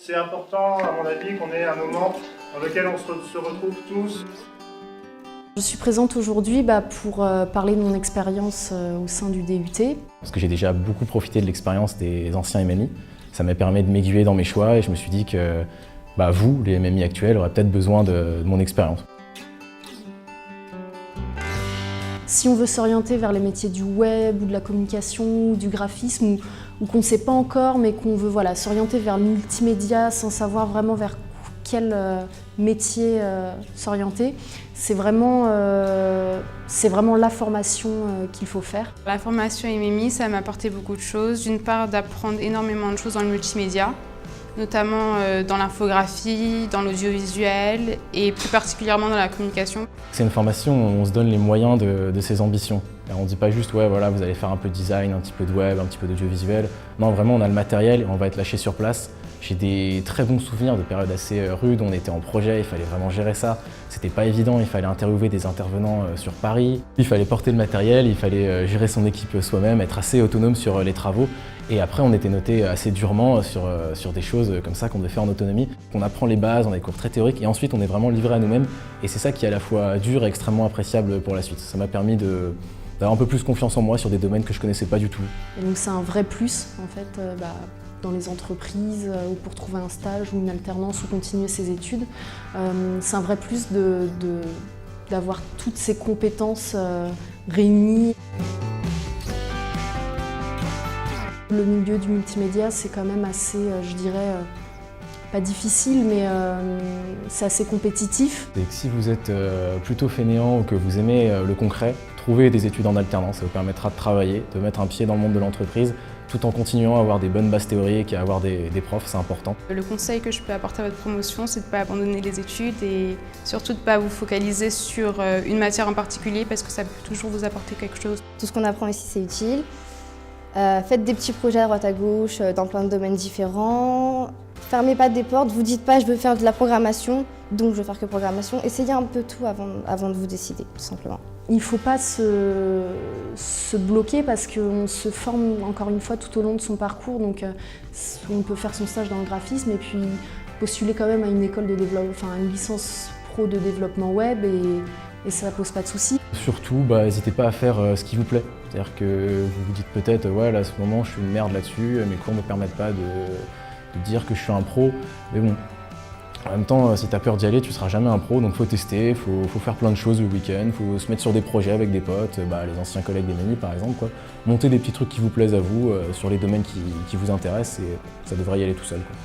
C'est important, à mon avis, qu'on ait un moment dans lequel on se retrouve tous. Je suis présente aujourd'hui pour parler de mon expérience au sein du DUT. Parce que j'ai déjà beaucoup profité de l'expérience des anciens MMI. Ça m'a permis de m'aiguiller dans mes choix et je me suis dit que vous, les MMI actuels, aurez peut-être besoin de mon expérience. Si on veut s'orienter vers les métiers du web ou de la communication ou du graphisme ou qu'on ne sait pas encore mais qu'on veut s'orienter vers le multimédia sans savoir vraiment vers quel métier s'orienter, c'est vraiment la formation qu'il faut faire. La formation MMI, ça m'a apporté beaucoup de choses. D'une part, d'apprendre énormément de choses dans le multimédia, notamment dans l'infographie, dans l'audiovisuel et plus particulièrement dans la communication. C'est une formation où on se donne les moyens de ses ambitions. On ne dit pas juste, vous allez faire un peu de design, un petit peu de web, un petit peu d'audiovisuel. Non, vraiment, on a le matériel et on va être lâché sur place. J'ai des très bons souvenirs de périodes assez rudes, on était en projet, il fallait vraiment gérer ça. C'était pas évident, il fallait interviewer des intervenants sur Paris. Il fallait porter le matériel, il fallait gérer son équipe soi-même, être assez autonome sur les travaux. Et après, on était noté assez durement sur des choses comme ça qu'on devait faire en autonomie. On apprend les bases, on a des cours très théoriques et ensuite on est vraiment livré à nous-mêmes. Et c'est ça qui est à la fois dur et extrêmement appréciable pour la suite. Ça m'a permis d'avoir un peu plus confiance en moi sur des domaines que je connaissais pas du tout. Et donc c'est un vrai plus en fait dans les entreprises ou pour trouver un stage ou une alternance ou continuer ses études. C'est un vrai plus d'avoir toutes ces compétences réunies. Le milieu du multimédia, c'est quand même assez, je dirais, pas difficile, mais c'est assez compétitif. Et si vous êtes plutôt fainéant ou que vous aimez le concret, trouvez des études en alternance, ça vous permettra de travailler, de mettre un pied dans le monde de l'entreprise, tout en continuant à avoir des bonnes bases théoriques et à avoir des profs, c'est important. Le conseil que je peux apporter à votre promotion, c'est de ne pas abandonner les études et surtout de ne pas vous focaliser sur une matière en particulier parce que ça peut toujours vous apporter quelque chose. Tout ce qu'on apprend ici, c'est utile. Faites des petits projets à droite à gauche dans plein de domaines différents. Fermez pas des portes, vous dites pas je veux faire de la programmation, donc je veux faire que programmation. Essayez un peu tout avant de vous décider, tout simplement. Il ne faut pas se bloquer parce qu'on se forme encore une fois tout au long de son parcours. Donc on peut faire son stage dans le graphisme et puis postuler quand même à une école de développement, enfin une licence pro de développement web et ça ne pose pas de soucis. Surtout, n'hésitez pas à faire ce qui vous plaît. C'est-à-dire que vous vous dites peut-être, là, à ce moment, je suis une merde là-dessus, mes cours ne me permettent pas de dire que je suis un pro. Mais bon, en même temps, si tu as peur d'y aller, tu ne seras jamais un pro, donc faut tester, faut faire plein de choses le week-end, faut se mettre sur des projets avec des potes, les anciens collègues des MMI par exemple, quoi. Monter des petits trucs qui vous plaisent à vous, sur les domaines qui vous intéressent, et ça devrait y aller tout seul, quoi.